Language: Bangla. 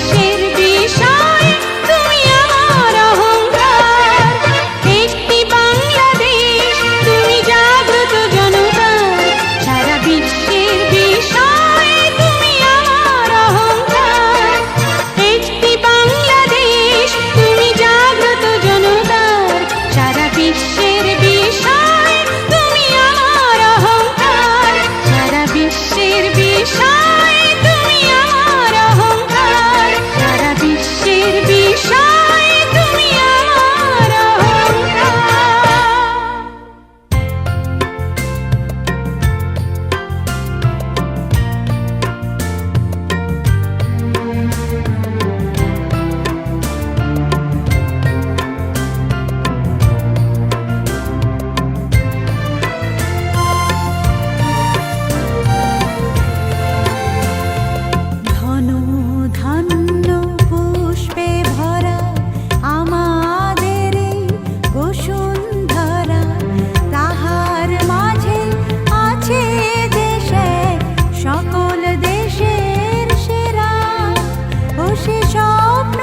বিশ্বের বিষয় তুমি আমার অহংকার। একটি বাংলাদেশ তুমি জাগ্রত জনতার, সারা বিশ্বের বিষয় তুমি আমার অহংকার। একটি বাংলাদেশ তুমি জাগ্রত জনতার, সারা বিশ্বের বিষয় তুমি আমার অহংকার। সারা বিশ্বের বিষয় তুমি আমার অহংকার। সারা বিশ্বের বিষয় তুমি আমার অহংকার। ধন ধান্য পুষ্পে ভরা আমাদের এই বসুন্ধরা, তাহার মাঝে আছে দেশে সকল দেশের সেরা। ও সে স্বপ্ন